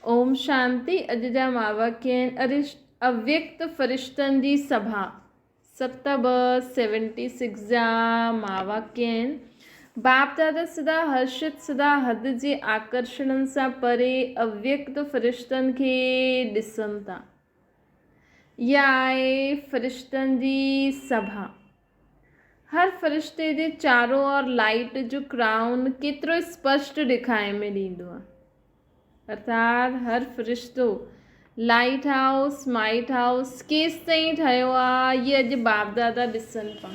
ओम शांति। अॼु जा मावाक्य अव्यक्त फ़रिश्तनि जी सभा 7/76 जा मावाक्य आहिनि। बाप दादा सदा हर्षित सदा हद जे आकर्षणनि सां परे अव्यक्त फ़रिश्तनि खे ॾिसनि था। इहा आहे फ़रिश्तनि जी सभा। हर फ़रिश्ते जे चारों ओर लाइट जो क्राउन केतिरो स्पष्ट ॾेखारे में ॾींदो आहे। अर्थात हर फ़रिश्तो लाइट हाउस माइट हाउस केसि ताईं ठहियो आहे, इहे अॼु बाप दादा ॾिसनि था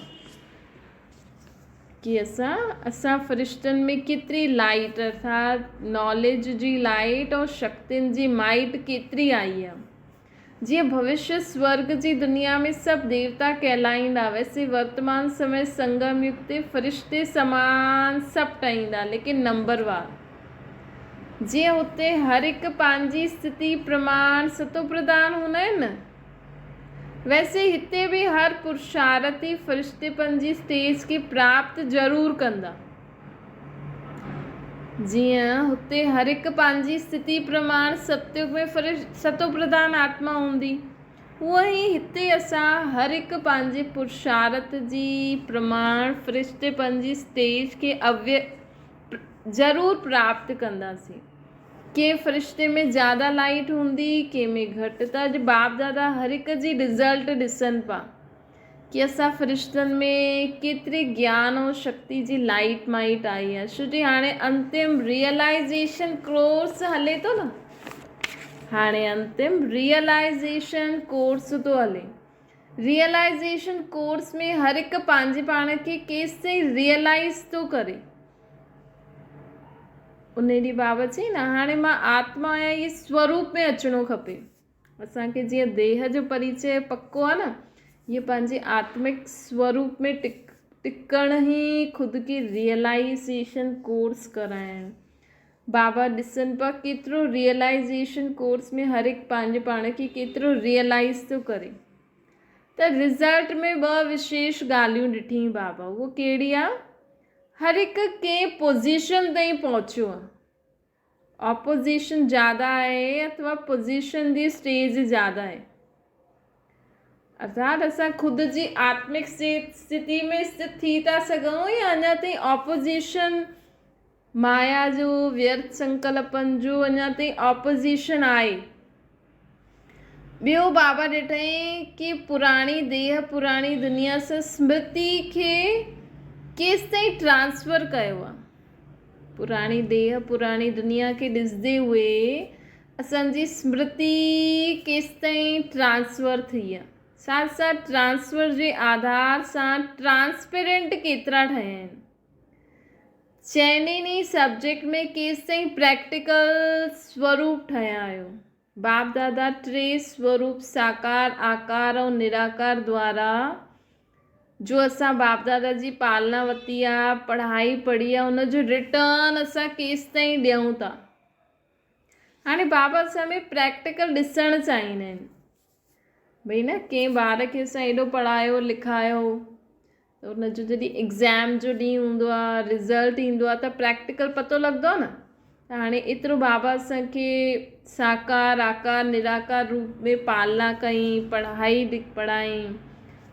कि असां फ़रिश्तनि में केतिरी लाइट अर्थात नॉलेज जी लाइट और शक्तियुनि जी माइट केतिरी आई आहे। जीअं भविष्य स्वर्ग जी दुनिया में सभु देवता कहलाईंदा, वैसे वर्तमान समय संगम युग ते फ़रिश्ते समान सभु ठहींदा, लेकिन नंबरवार। जीअं हुते हर हिकु पंहिंजी स्थिति प्रमाण सतो प्रदान हूंदा आहिनि न, वैसे हिते बि हर पुरुषार्थी फ़रिश्तेपन जी स्टेज खे प्राप्त ज़रूरु कंदा। जीअं हुते हर हिकु पंहिंजी स्थिति प्रमाण सतयुग में सतो प्रदान आत्मा हूंदी, हूअं ई हिते असां हर हिकु पंहिंजे पुरुषार्थ जी प्रमाण फ़रिश्तेपन जी स्टेज खे ज़रूरु प्राप्त कंदासीं। के फ़रिश्ते में ज़्यादा लाइट हूंदी, के में घटि। त अॼु बाप दादा हर हिक जी रिज़ल्ट ॾिसनि पिया कि असां फ़रिश्तनि में केतिरे ज्ञान और शक्ति जी लाइट माइट आई आहे। छो जी हाणे अंतिम रियलाइज़ेशन कोर्स हले थो न, हाणे अंतिम रियलाइज़ेशन कोर्स थो हले। रियलाइज़ेशन कोर्स में हर हिकु पंहिंजे पाण खे केसि ताईं रियलाइज़ थो करे। उन ॾींहुं बाबा चई न, हाणे मां आत्मा आहियां, इहे स्वरूप में अचिणो खपे। असांखे जीअं देह जो परिचय पक्को आहे न, इहे पंहिंजे आत्मिक स्वरूप में टिकण ई ख़ुदि खे रियलाइज़ेशन कोर्स कराइण। बाबा ॾिसनि पिया केतिरो रियलाइज़ेशन कोर्स में हर हिकु पंहिंजे पाण खे केतिरो रियलाइज़ थो करे। त रिज़ल्ट में 2 विशेष ॻाल्हियूं ॾिठी बाबा। उहो कहिड़ी आहे? हर हिकु कंहिं पोज़ीशन ताईं पहुचियो आहे। ऑपोजिशन ज़्यादा आहे अथवा पोज़ीशन जी स्टेज ज़्यादा आहे। अर्थात असां ख़ुदि जी आत्मिक स्थिति में स्थित थी था सघूं या अञा ताईं ऑपोजिशन माया जो व्यर्थ संकल्पन जो अञा ताईं ऑपोजिशन आहे। ॿियो बाबा ॾिठईं कि पुराणी देह पुराणी दुनिया सां स्मृति खे केसि ताईं ट्रांसफ़र कयो आहे। पुराणी देह पुराणी दुनिया खे ॾिसंदे हुए असांजी स्मृति केसि ताईं ट्रांसफ़र थी आहे। साथ साथ ट्रांसफ़र जे आधार सां ट्रांसपेरेंट केतिरा ठहिया आहिनि। चइनी सब्जेक्ट में केसि ताईं प्रैक्टिकल स्वरूप ठहिया आहियो। बाप दादा 3 स्वरूप साकार आकार और निराकार द्वारा जो असां बाप दादा जी पालना वरिती आहे, पढ़ाई पढ़ी आहे, उन जो रिटर्न असां केसि ताईं ॾियूं था। हाणे बाबा असां में प्रैक्टिकल ॾिसणु चाहींदा आहिनि। भई न, कंहिं ॿार खे असां एॾो पढ़ायो लिखायो त उन जो जॾहिं एग्ज़ाम जो ॾींहुं हूंदो आहे, रिज़ल्ट ईंदो आहे, त प्रैक्टिकल पतो लॻंदो आहे न। त हाणे एतिरो बाबा असांखे साकार आकार निराकार रूप में पालना कई, पढ़ाई।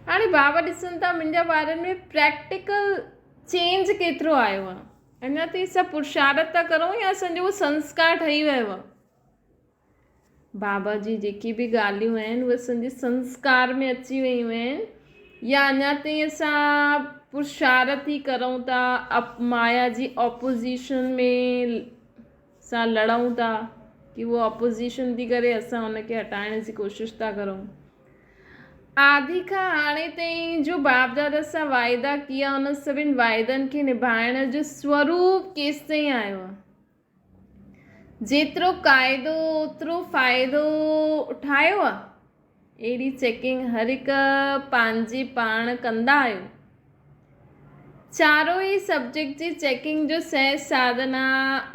हाणे बाबा ॾिसनि था मुंहिंजा ॿारनि में प्रैक्टिकल चेंज केतिरो आयो आहे। अञा ताईं सभु पुरुषार्थ था करूं या असांजो उहो संस्कार ठही वियो आहे। बाबा जी जेकी बि ॻाल्हियूं आहिनि उहे असांजे संस्कार में अची वियूं आहिनि, या अञा ताईं असां पुरुषार्थ ई करूं था, माया जी ऑपोजिशन में असां लड़ूं था कि उहो ऑपोजिशन थी करे असां हुनखे हटाइण जी कोशिशि था करूं। आदि खां हाणे ताईं जो बाप दादा सां वाइदा किया, उन सभिनि वाइदनि खे निभाइण जो स्वरूप केसि ताईं आयो आहे। जेतिरो क़ाइदो ओतिरो फ़ाइदो उठायो आहे। अहिड़ी चेकिंग हर हिकु पंहिंजे पाण कंदा आहियो। चारों ई सब्जेक्ट जी चेकिंग जो सहज साधना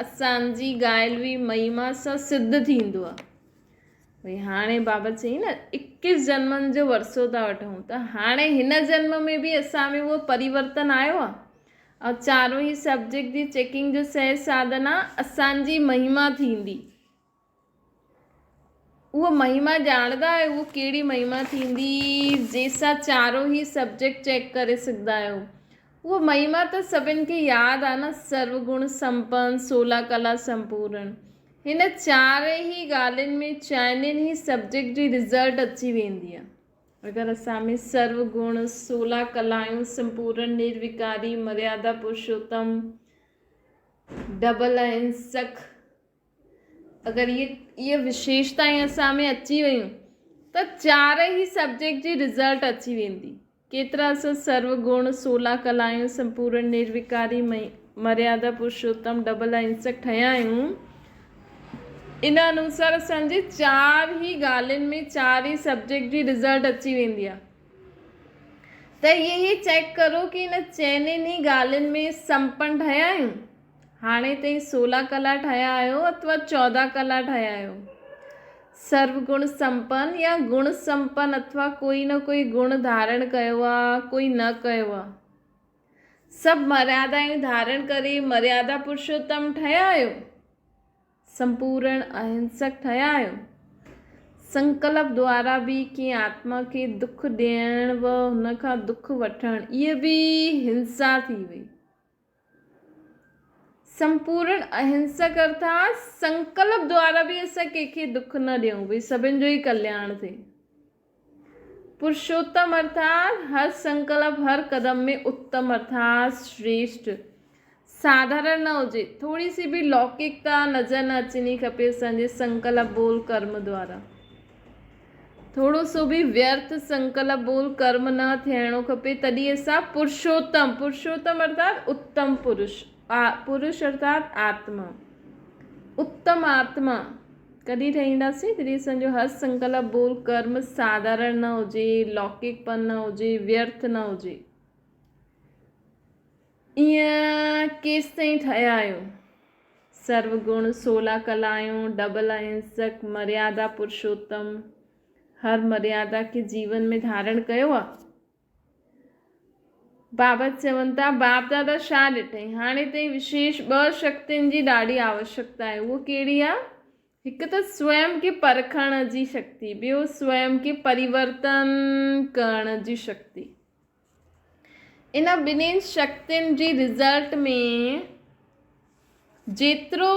असांजी ॻाल्हि महिमा सां सिद्ध थींदो आहे। भई हाणे बाबा चई न 21 जन्मनि जो वरसो था वठूं, त हाणे हिन जन्म में बि असां में उहो परिवर्तन आयो आहे। और चारों ई सब्जेक्ट जी चेकिंग जो सहज साधना असांजी महिमा थींदी। उहा महिमा ॼाणंदा आहियो, उहा कहिड़ी महिमा थींदी जंहिंसां चारों ई सब्जेक्ट चेक करे सघंदा आहियो। उहा महिमा त सभिनि खे यादि आहे न, सर्वगुण संपन्न 16 कला संपूर्ण। हिन चारई ॻाल्हियुनि में चाइनिनि ई सब्जेक्ट जी रिज़ल्ट अची वेंदी आहे। अगरि असां में सर्वगुण 16 कलायूं संपूर्ण निर्विकारी मर्यादा पुरुषोत्तम डबल अहिंसक, अगरि ये विशेषताएं असां में अची वियूं त चारई सब्जेक्ट जी रिज़ल्ट अची वेंदी। केतिरा असां सर्वगुण 16 कलायूं संपूर्ण निर्विकारी मर्यादा पुरुषोत्तम डबल अहिंसक ठहिया आहियूं। इन अनुसार असांजे चार ई ॻाल्हियुनि में चार ई सब्जेक्ट जी रिज़ल्ट अची वेंदी आहे। त इहे चेक करो कि इन चइनिनि ई ॻाल्हियुनि में संपन्न ठहिया आहियूं। हाणे ताईं 16 कला ठहिया आहियो अथवा 14 कला ठहिया आहियो। सर्वगुण संपन्न या गुण संपन्न अथवा कोई न कोई गुण धारण कयो आहे, कोई न कयो आहे। सभु मर्यादाएं धारण करे मर्यादा पुरुषोत्तम ठहिया आहियो, संपूर्ण अहिंसक ठहिया आहियो। संकल्प द्वारा बि कंहिं आत्मा खे दुख ॾियण व हुन खां दुख वठणु, इहे बि हिंसा थी वई। संपूर्ण अहिंसक अर्थात संकल्प द्वारा भी असां कंहिंखे दुख न ॾियूं, भई सभिनि जो ई कल्याण थिए। पुरुषोत्तम अर्थात हर संकल्प हर कदम में उत्तम अर्थात श्रेष्ठ, साधारण न हुजे, थोड़ी सी भी लौकिकता नज़र न अचणी खपे असांजे संकल्प बोल कर्म द्वारा। थोड़ो सो भी व्यर्थ संकल्प बोल कर्म न थियणो खपे, तॾहिं असां पुरुषोत्तम, पुरुषोत्तम अर्थात उत्तम पुरुष, पुरुष अर्थात आत्मा, उत्तम आत्मा कॾहिं ठहींदासीं जॾहिं असांजो हर संकल्प बोल कर्म साधारण न हुजे, लौकिकपन न हुजे, व्यर्थ न हुजे। ईअं केसि ताईं ठहिया आहियो? सर्वगुण 16 कलायूं डबल अहिंसक मर्यादा पुरुषोत्तम, हर मर्यादा के जीवन में धारण कयो आहे। बाबा चवनि था बाप दादा छा ॾिठई, हाणे ताईं विशेष 2 शक्तियुनि जी ॾाढी आवश्यकता आहे। उहो कहिड़ी आहे? हिकु त स्वयं खे परखण जी शक्ति, ॿियो स्वयं खे परिवर्तन करण जी शक्ति। इन ॿिन्हिनि शक्तियुनि जी रिज़ल्ट में जेतिरो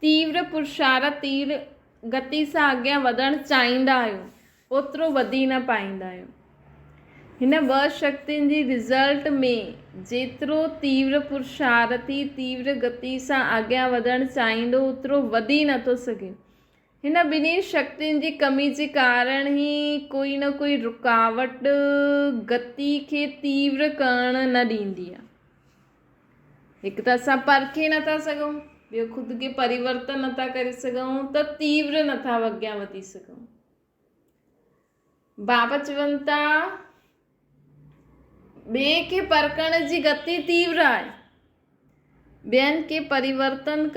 तीव्र पुरुषार्थ तीव्र गति सां अॻियां वधणु चाहींदा आहियो, ओतिरो वधी न पाईंदा आहियो। हिन 2 शक्तियुनि जी रिज़ल्ट में जेतिरो तीव्र पुरुषार्थी तीव्र गति सां अॻियां वधणु चाहींदो, ओतिरो वधी नथो सघे। हिन ॿिन्ही शक्तियुनि जी कमी जे कारण ई कोई न कोई रुकावट गति खे तीव्र करणु न ॾींदी आहे। हिकु त असां परखे नथा सघूं, ॿियो ख़ुदि खे परिवर्तन नथा करे सघूं, त तीव्र नथा अॻियां वधी सघूं। बाबा चवनि था ॿिए खे परखण जी गति तीव्र आहे, ॿियनि खे परिवर्तन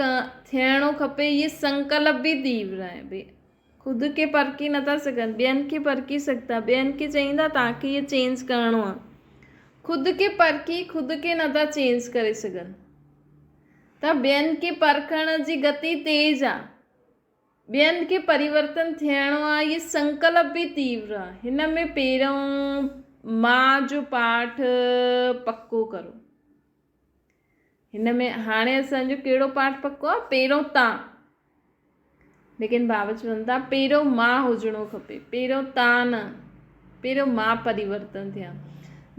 थियणो खपे, इहे संकल्प भी तीव्र आहे। भई ख़ुदि खे परखी नथा सघनि, ॿियनि खे परखी सघंदा, ॿियनि खे चईंदा तव्हांखे इहे चेंज करिणो आहे। ख़ुदि खे परखी ख़ुदि खे नथा चेंज करे सघनि, त ॿियनि खे परखण जी गति तेज़ आहे, ॿियनि खे परिवर्तन थियणो आहे, इहे संकल्प भी तीव्र आहे। हिन में पहिरियों मां जो पाठ पक्को करो। हिन में हाणे असांजो कहिड़ो पाठ पक्को आहे? पहिरियों तव्हां, लेकिन बाबा चवनि था पहिरियों मां हुजणो खपे, पहिरियों तव्हां न, पहिरियों मां परिवर्तन थियां।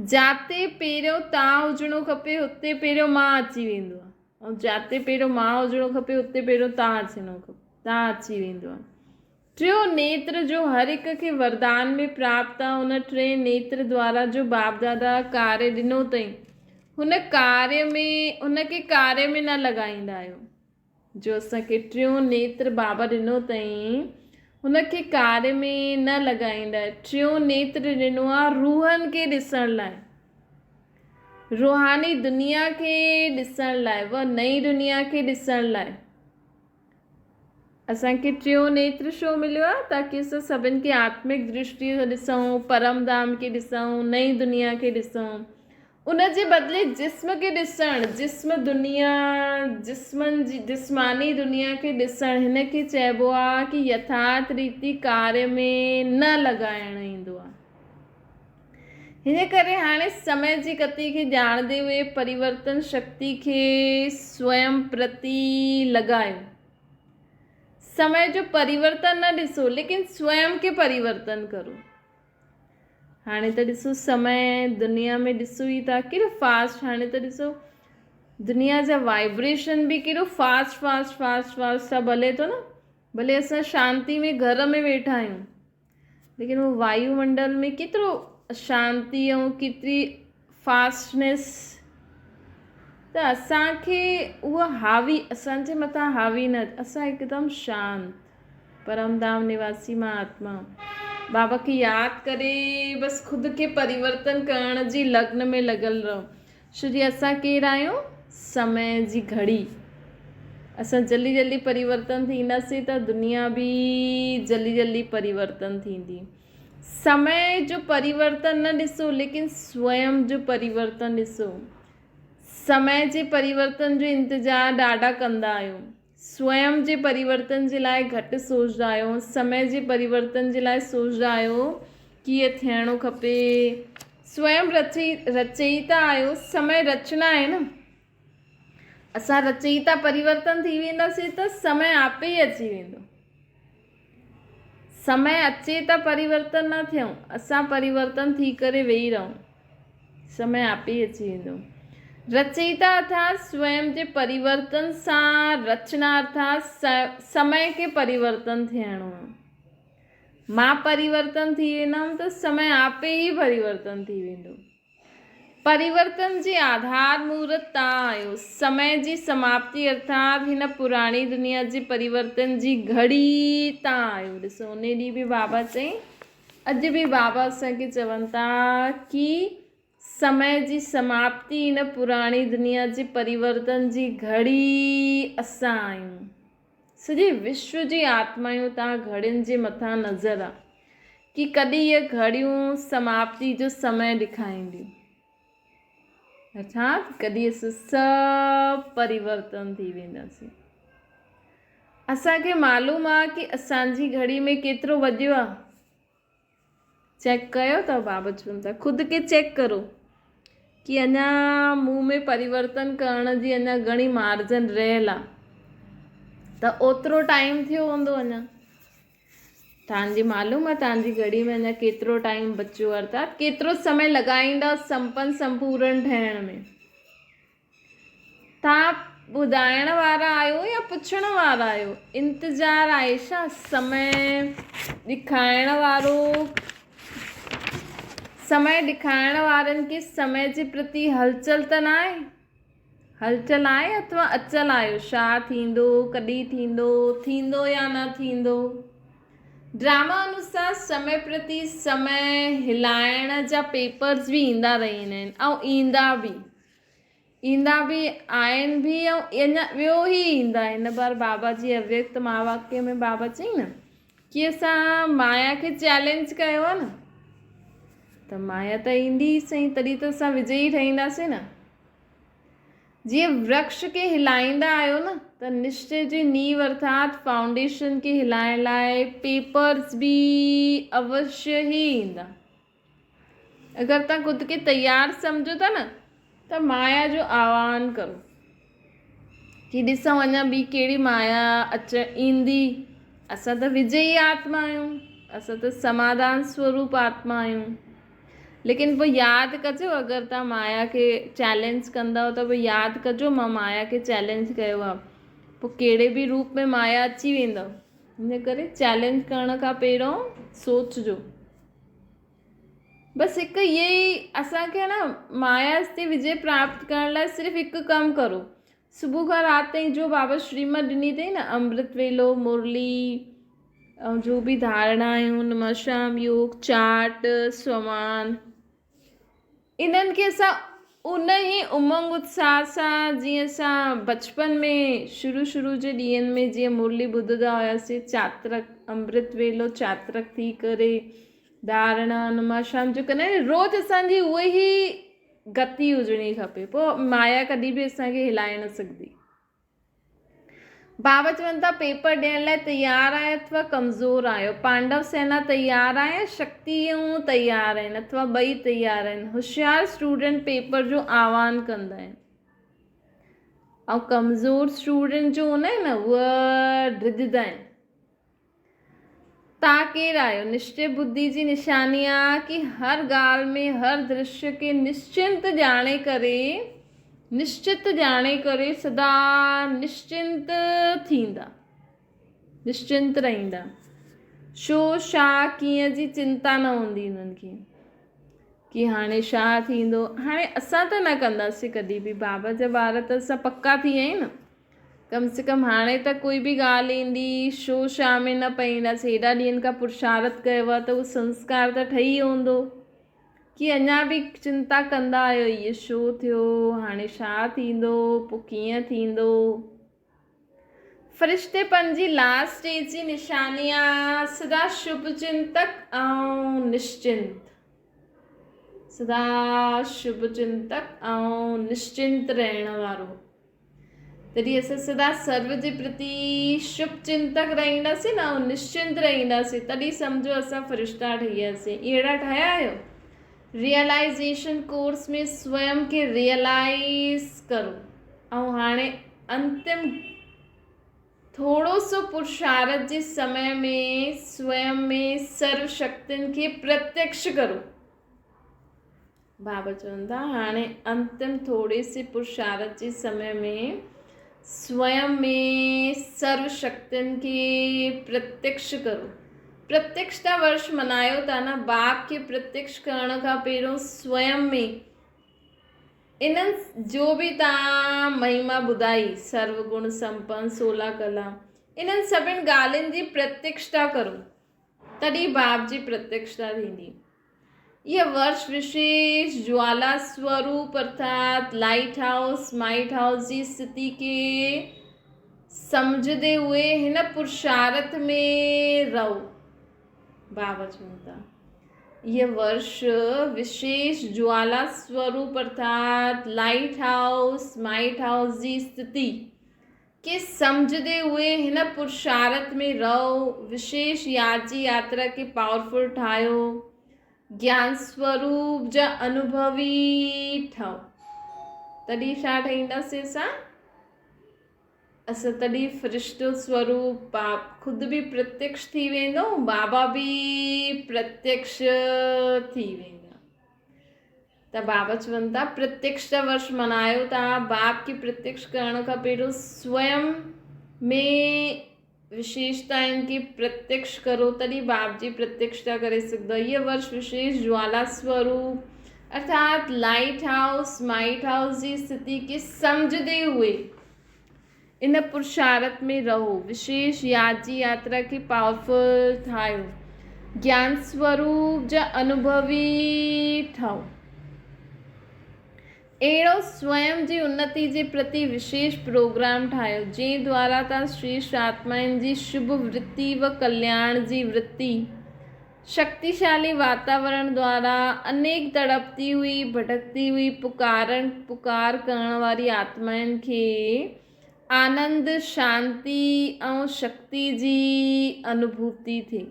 जाते पहिरियों तव्हां हुजणो खपे हुते पहिरियों मां अची वेंदो आहे, ऐं जाते पहिरियों मां हुजणो खपे हुते पहिरियों तव्हां अचिणो खपे, तव्हां अची वेंदो आहे। 3 नेत्र जो हर हिक खे वरदान में प्राप्त आहे, उन 3 नेत्र द्वारा जो बाप दादा कार्य ॾिनो अथई, हुनखे कार्य में न लॻाईंदा आहियो। जो असांखे 3 नेत्र बाबा ॾिनो अथई हुनखे कार्य में न लॻाईंदा आहियो। 3 नेत्र ॾिनो आहे रूहनि खे ॾिसण लाइ, रूहानी दुनिया खे ॾिसण लाइ, व नई दुनिया खे ॾिसण लाइ। असांखे 3 नेत्र छो मिलियो आहे? ताकी असां सभिनि खे आत्मिक दृष्टि सां ॾिसूं, परम धाम खे ॾिसूं, नई दुनिया खे ॾिसूं। उन जे बदिले जिस्म खे ॾिसणु, जिस्म दुनिया, जिस्मानी दुनिया खे ॾिसणु, हिन खे चइबो आहे कि यथार्थ रीति कार्य में न लॻाइणु ईंदो आहे। हिन करे हाणे समय जी गति खे ॼाणंदे हुए परिवर्तन शक्ति खे स्वयं प्रति लॻायो। समय जो परिवर्तन न ॾिसो, लेकिन स्वयं खे परिवर्तन करो। हाणे त ॾिसो समय दुनिया में ॾिसो ई था केॾो फास्ट, हाणे त ॾिसो दुनिया जा वाइब्रेशन बि केॾो फास्ट सभु हले थो न। भले असां शांती में घर में वेठा आहियूं, लेकिन वो वायुमंडल में केतिरो शांती ऐं केतिरी फास्टनेस, त असांखे उहा हावी, असांजे मथां हावी न, असां हिकदमि शांत परमधाम निवासी मां आत्मा बाबा खे यादि करे बसि ख़ुदि खे परिवर्तन करण जी लग्न में लॻल रहो। छो जी असां केरु आहियूं? समय जी घड़ी। असां जल्दी जल्दी परिवर्तन थींदासीं त दुनिया बि जल्दी जल्दी परिवर्तन थींदी। समय जो परिवर्तन न ॾिसो, लेकिन स्वयं जो परिवर्तन ॾिसो। समय जे परिवर्तन जो इंतज़ारु ॾाढा कंदा आहियो, स्वयं जे परिवर्तन जे लाइ घटि सोचंदा आहियो। समय जे परिवर्तन जे लाइ सोचंदा आहियो कीअं थियणो खपे। स्वयं रचयिता आहियो, समय रचना आहे न। असां रचयिता परिवर्तन थी वेंदासीं त समय आपे ई अची वेंदो। समय अचे त परिवर्तन न थियूं, असां परिवर्तन थी करे वेही रहूं, समय आपे ई अची वेंदो। रचयिता अर्थात स्वयं जे परिवर्तन सां रचना अर्थात समय खे परिवर्तन थियणो आहे। मां परिवर्तन थी वेंदमि त समय आपे ई परिवर्तन थी वेंदो। परिवर्तन जी आधार मुहूर्त तव्हां आहियो। समय जी समाप्ति अर्थात हिन पुराणी दुनिया जे परिवर्तन जी घड़ी तव्हां आहियो। ॾिसो उन ॾींहुं बि बाबा चई, अॼु बि बाबा असांखे चवनि था कि समय जी समाप्ति हिन पुराणी दुनिया जे परिवर्तन जी घड़ी असां आहियूं। सॼे विश्व जी आत्मायूं तव्हां घड़ियुनि जे मथां नज़र आहे कि कॾहिं इहे घड़ियूं समाप्ति जो समय ॾेखारींदियूं, अर्थात कॾहिं असां सभु परिवर्तन थी वेंदासीं। असांखे मालूम आहे कि असांजी घड़ी में केतिरो वधियो आहे। चेक कयो त बाबा चवनि था ख़ुदि खे चेक करो कि अञा मूं में परिवर्तन करण जी अञा घणी मार्जन रहियल आहे, त ओतिरो टाइम थियो हूंदो। अञा तव्हांजी मालूम आहे तव्हांजी घड़ी में अञा केतिरो टाइम बचियो, अर्थात केतिरो समय लॻाईंदा संपूर्ण ठहिण में। तव्हां ॿुधाइण वारा आहियो या पुछण वारा आहियो? इंतज़ारु आहे छा? समय ॾेखारण वारो, समय ॾेखारण वारनि खे समय जे प्रति हलचल त न आहे? हलचल आहे अथवा अचल आहियो? छा थींदो, कॾहिं थींदो, थींदो या न थींदो? ड्रामा अनुसार समय प्रति समय हिलाइण जा पेपर्स बि ईंदा रहंदा आहिनि ऐं ईंदा बि आहिनि बि ऐं अञा ॿियो ई ईंदा आहिनि। हिन बार बाबा जी अव्यक्त महावाक्य में बाबा चई न कि असां माया खे चैलेंज कयो आहे न, त माया त ईंदी ई सही, तॾहिं त असां विजयी ठहींदासीं न। जीअं वृक्ष खे हिलाईंदा आहियो न, त निश्चय जी नींव अर्थात फाउंडेशन खे हिलाइण लाइ पेपर्स बि अवश्य ई ईंदा। अगरि तव्हां ख़ुदि खे तयारु सम्झो था न, त माया जो आह्वान करो कि ॾिसूं अञा ॿी कहिड़ी माया ईंदी। असां त विजयी आत्मा आहियूं, असां त समाधान स्वरूप आत्मा आहियूं। लेकिन पोइ यादि कजो, अगरि तव्हां माया खे चैलेंज कंदव त पोइ यादि कजो मां माया खे चैलेंज कयो आहे, पोइ कहिड़े बि रूप में माया अची वेंदव। हिन करे चैलेंज करण खां पहिरों सोचिजो। बसि हिकु इहे ई असांखे न माया ते विजय प्राप्त करण लाइ सिर्फ़ु हिकु कमु करो। सुबुह खां राति ताईं जो बाबा श्रीमत ॾिनी अथई न, अमृत वेलो, मुरली ऐं जो बि धारणा आहियूं, नमशाम योग, चाट, स्वमान, इन्हनि खे असां उन ई उमंग उत्साह सां जीअं असां बचपन में शुरू जे ॾींहंनि में जीअं मुरली ॿुधंदा हुआसीं, चात्रक अमृत वेलो चात्रक थी करे धारणा नमाशाम जो कंदा आहियूं, रोज़ु असांजी उहे ई गति हुजणी खपे, पोइ माया कॾहिं बि असांखे हिलाए न सघंदी। बाबा चवनि था पेपर ॾियण लाइ तयारु आहे अथवा कमज़ोर आहियो। पांडव सेना तयारु आहे, शक्तियूं तयारु आहिनि अथवा ॿई तयारु आहिनि। होशियारु स्टूडेंट पेपर जो आह्वान कंदा आहिनि ऐं कमज़ोर स्टूडेंट जो हूंदा आहिनि न उहे ड्रिजंदा आहिनि। तव्हां केरु आहियो? निश्चय बुद्धि जी निशानी आहे कि हर ॻाल्हि में हर दृश्य खे निश्चित ॼाणे करे सदा निश्चिंत थींदा, निश्चिंत रहंदा। छो छा कीअं जी चिंता न हूंदी हुननि खे कि हाणे छा थींदो। हाणे असां त न कंदासीं कॾहिं बि, बाबा जा ॿार त असां पक्का थी विया आहियूं न। कम से कम हाणे त कोई बि ॻाल्हि ईंदी शो शा में न पईंदासीं। हेॾा ॾींहंनि खां पुरुषार्थ कयो आहे त उहो संस्कार त ठही हूंदो कि अञा बि चिंता कंदा आहियो इहो छो थियो, हाणे छा थींदो, पोइ कीअं थींदो। फ़रिश्तेपन जी लास्ट स्टेज जी निशानी आहे सदा शुभ चिंतक ऐं निश्चिंत, सदा शुभ चिंतक ऐं निश्चिंत रहण वारो। तॾहिं असां सदा सर्व जे प्रति शुभ चिंतक रहंदासीं न ऐं निश्चिंत रहंदासीं, तॾहिं सम्झो असां फ़रिश्ता ठही वियासीं। अहिड़ा ठहिया आहियो? रियलाइज़ेशन कोर्स में स्वयं खे रियलाइज़ करो ऐं हाणे अंतिम थोरो सो पुरुषार्थ जे समय में स्वयं में सर्व शक्तियुनि खे प्रत्यक्ष करो। बाबा चवनि था हाणे अंतिम थोरे से पुरुषार्थ जे समय में स्वयं में सर्व शक्तियुनि खे प्रत्यक्ष करो। प्रत्यक्षता वर्ष मनायो था न, बाप खे प्रत्यक्ष करण खां पहिरियों स्वयं में इन्हनि जो बि तव्हां महिमा ॿुधाई, सर्वगुण संपन्न 16 कला, इन्हनि सभिनि ॻाल्हियुनि जी प्रत्यक्षता करो, तॾहिं बाप जी प्रत्यक्षता थींदी। यह वर्ष विशेष ज्वाला स्वरूप अर्थात लाइट हाउस माइट हाउस जी स्थिति के समझदे हुए हिन पुरुषार्थ में रहो। बाबा चवनि था यह वर्ष विशेष ज्वाला स्वरूप अर्थात लाइट हाउस माइट हाउस जी स्थिति के समझदे हुए हिन पुरुषार्थ में रहो। विशेष याजी यात्रा के पावरफुल ठाहियो, ज्ञान स्वरूप जा अनुभवी ठहो। तॾहिं छा ठहींदासीं असां तॾहिं फ़रिश्तो स्वरूप बाप ख़ुदि बि प्रत्यक्ष थी वेंदो, बाबा बि प्रत्यक्ष थी वेंदा। त बाबा चवनि था प्रत्यक्षता वर्ष मनायो था, बाप खे प्रत्यक्ष करण खां पहिरियों स्वयं में विशेषताउनि खे प्रत्यक्ष करो, तॾहिं बाप जी प्रत्यक्षता करे सघंदो। यह वर्ष विशेष ज्वाला स्वरूप अर्थात लाइट हाउस माइट हाउस जी स्थिति के समझदे हुए इन पुरुषार्थ में रहो। विशेष याजी यात्रा के पावरफुल ठाहियो, ज्ञान स्वरूप जा अनुभवी ठहो। अहिड़ो स्वयं जी उन्नति जे प्रति विशेष प्रोग्राम ठाहियो जंहिं द्वारा तव्हां श्रेष्ठ आत्माउनि जी शुभ वृत्ति व कल्याण जी वृत्ति शक्तिशाली वातावरण द्वारा अनेक तड़पती हुई भटकती हुई पुकार करण वारी आत्माउनि खे आनंद शांति ऐं शक्ति जी अनुभूति थिए।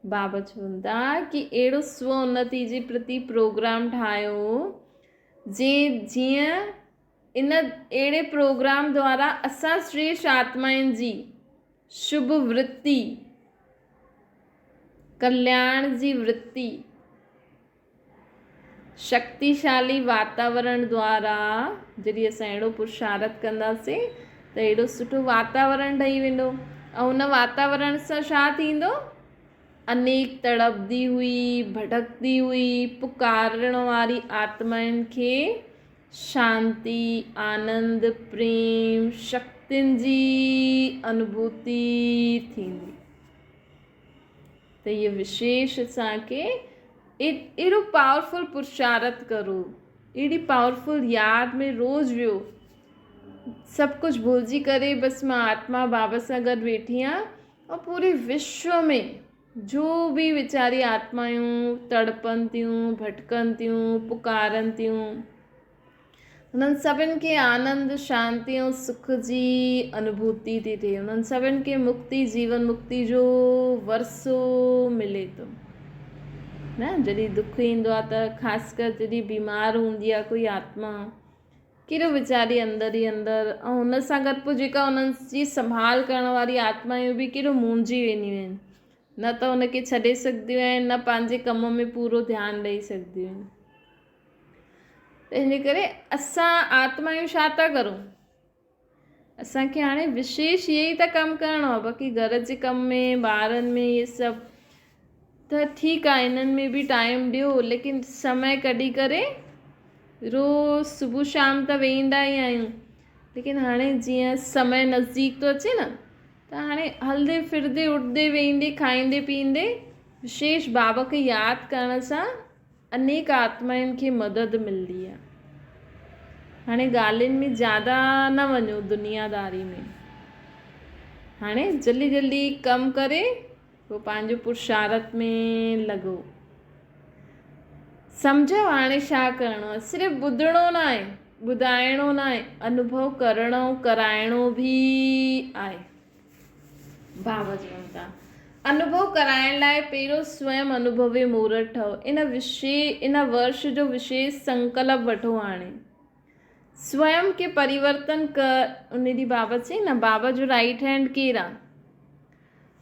बाबा चवनि था कि अहिड़ो स्व उन्नति जे प्रति प्रोग्राम ठाहियो जीअं इन अहिड़े प्रोग्राम द्वारा असां श्रेष्ठ आत्माउनि जी शुभ वृत्ति कल्याण जी वृत्ति शक्तिशाली वातावरण द्वारा जॾहिं असां अहिड़ो पुरुषार्थ कंदासीं त अहिड़ो सुठो वातावरण ठही वेंदो ऐं उन वातावरण सां छा थींदो, अनेक तड़पदी हुई भटकदी हुई पुकारण वारी आत्माउनि खे शांति आनंद प्रेम शक्तियुनि जी अनुभूति थींदी। त इहे विशेष असांखे अहिड़ो पावरफुल पुरुषार्थ करो, अहिड़ी पावरफुल यादि में रोज़ वियो, सभु कुझु भुलिजी करे बसि मां आत्मा बाबा सां गॾु वेठी आहियां और पूरे विश्व में जो भी वीचारी आत्मायूं तड़पनि थियूं, भटकनि थियूं, पुकारनि थियूं, उन्हनि सभिनि खे आनंद, शांति ऐं सुख जी अनुभूति थी थिए। उन्हनि सभिनि खे मुक्ति, जीवन मुक्ति जो वरसो मिले थो न। जॾहिं दुख ईंदो आहे त ख़ासि कर जॾहिं बीमार हूंदी आहे कोई आत्मा, कहिड़ो वीचारी अंदरि ई अंदरि, ऐं हुन सां गॾु पोइ जेका उन्हनि जी संभाल करण वारी आत्मायूं बि कहिड़ो मुंझी वेंदियूं आहिनि। न त हुनखे छॾे सघंदियूं आहिनि, न पंहिंजे कम में पूरो ध्यानु ॾेई सघंदियूं आहिनि। त हिन करे असां आत्मायूं छा था करूं? असांखे हाणे विशेष इहे ई त कमु करिणो आहे। बाक़ी घर जे कम में, ॿारनि में, इहे सभु त ठीकु आहे, इन्हनि में बि टाइम ॾियो, लेकिन समय कढी करे रोज़ सुबुह शाम त वेहींदा ई आहियूं। लेकिन हाणे जीअं समय नज़दीक थो अचे न, त हाणे हलंदे फिरंदे, उठंदे वेहींदे, खाईंदे पीअंदे विशेष बाबा खे यादि करण सां अनेक आत्माउनि खे मदद मिलंदी आहे। हाणे ॻाल्हियुनि में ज़्यादा न वञो, दुनियादारी में। हाणे जल्दी जल्दी कमु करे पोइ पंहिंजो पुरुषार्थ में लॻो। सम्झो हाणे छा करिणो आहे। सिर्फ़ु ॿुधणो न आहे, ॿुधाइणो न आहे, अनुभव करिणो, कराइणो बि आहे। बाबा चवनि था अनुभव कराइण लाइ पहिरियों स्वयं अनुभवी मूर्त ठहो। इन वर्ष जो विशेष संकल्प वठो। हाणे स्वयं के परिवर्तन कर। उन ॾींहुं बाबा चई न, बाबा जो राइट हैंड केरु आहे?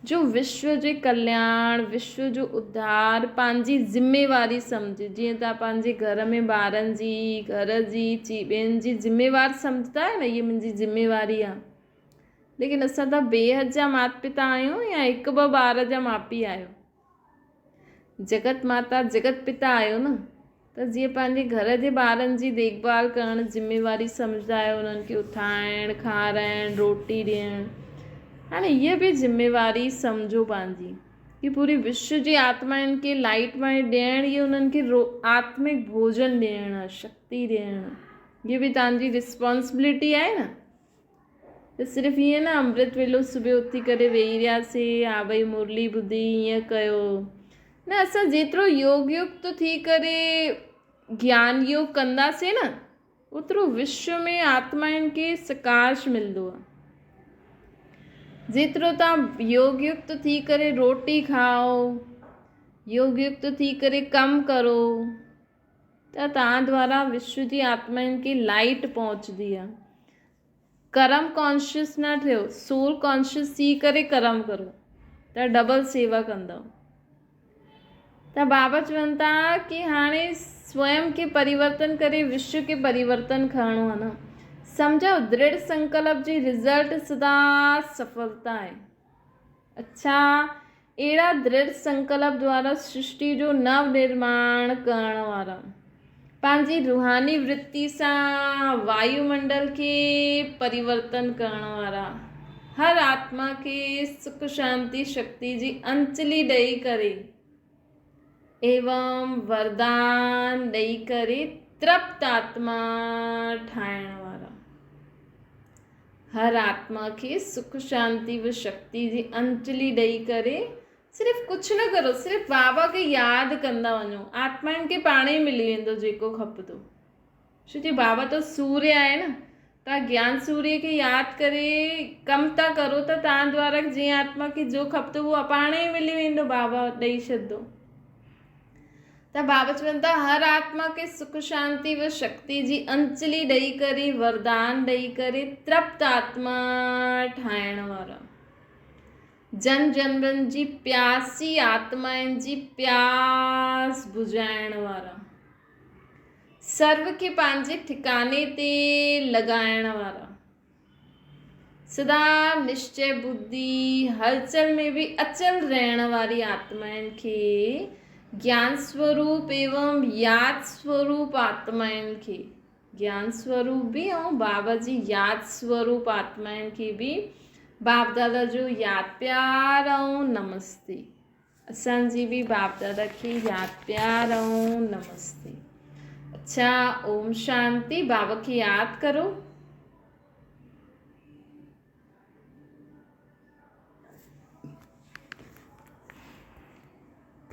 जो विश्व जे कल्याण, विश्व जो उद्धार पंहिंजी ज़िम्मेवारी सम्झे। जीअं तव्हां पंहिंजे घर में ॿारनि जी, घर जी, ॿियनि जी ज़िम्मेवार सम्झंदा आहियो न, इहा मुंहिंजी ज़िम्मेवारी आहे। लेकिन असां त बेहद जा माता पिता आहियूं या हिकु ॿ ॿार जा माउ पीउ आहियो। जगत माता, जगत पिता आहियो न। त जीअं पंहिंजे घर जे ॿारनि जी देखभाल करणु ज़िम्मेवारी सम्झंदा आहियो, उन्हनि खे उथाइणु, खाराइणु, रोटी ॾियणु, हाणे हीअ बि ज़िम्मेवारी सम्झो पंहिंजी, कि पूरी विश्व जी आत्माउनि खे लाइट वाइट ॾियणु, इहो उन्हनि खे आत्मिक भोजन ॾियणु, शक्ति ॾियणु, इहा बि तव्हांजी रिस्पॉन्सिबिलिटी आहे न। त सिर्फ़ु ईअं न अमृत वेलो सुबुह उथी करे वेही रहियासीं, हा भई मुरली ॿुधी, ईअं कयो न। असां जेतिरो योग युक्त थी करे ज्ञान योग कंदासीं न, ओतिरो विश्व में आत्माउनि खे सकाश मिलंदो आहे। जेतिरो तव्हां योग युक्त थी करे रोटी खाओ, योग युक्त थी करे कमु करो, त तव्हां द्वारा विश्व जी आत्माउनि खे लाइट पहुचंदी आहे। कर्म कॉन्शियस न थियो, सोल कॉन्शियस थी करे कर्म करो, त डबल सेवा कंदव। त बाबा चवनि था कि हाणे स्वयं खे परिवर्तन करे विश्व के परिवर्तन करिणो आहे न। सम्झो दृढ़ संकल्प जी रिज़ल्ट सदा सफलता आहे। अच्छा, अहिड़ा दृढ़ संकल्प द्वारा सृष्टि जो नव निर्माण करण वारा, पंहिंजी रूहानी वृत्ति सां वायुमंडल के परिवर्तन करण वारा, हर आत्मा के सुख शांति शक्ति जी अंजलि ॾेई करे एवं वरदान ॾेई करे तृप्त आत्मा ठाहिण वारा, हर आत्मा खे सुख शांति व शक्ति जी अंजलि ॾेई करे सिर्फ़ु कुझु न करो, सिर्फ़ु बाबा खे यादि कंदा वञो। आत्माउनि खे पाणे ई मिली वेंदो जेको खपंदो। छो कि बाबा त सूर्य आहे न। तव्हां ज्ञान सूर्य खे यादि करे कमु था करो त तव्हां द्वारा जीअं आत्मा खे जो खपंदो उहो पाणे ई मिली वेंदो, बाबा ॾेई छॾंदो। त बाबा चवनि था हर आत्मा खे सुख शांति व शक्ति जी अंजलि ॾेई करे, वरदान ॾेई करे तृप्त आत्मा ठाहिण वारा, जन जनमनि जी प्यासी आत्माउनि जी प्यास बुझाइण वारा, सर्व खे पंहिंजे ठिकाने ते लॻाइण वारा, सदा निश्चय बुद्धि हलचल में भी अचल रहण वारी आत्माउनि खे, ज्ञान स्वरूप एवं याद स्वरूप आत्माउनि खे, ज्ञान स्वरूप भी ऐं बाबा जी याद स्वरूप आत्माउनि खे भी बाप दादा जो याद प्यार ऐं नमस्ते। असांजी भी बाप दादा खे याद प्यार ऐं नमस्ते। अच्छा, ओम शांति। बाबा खे यादि करो।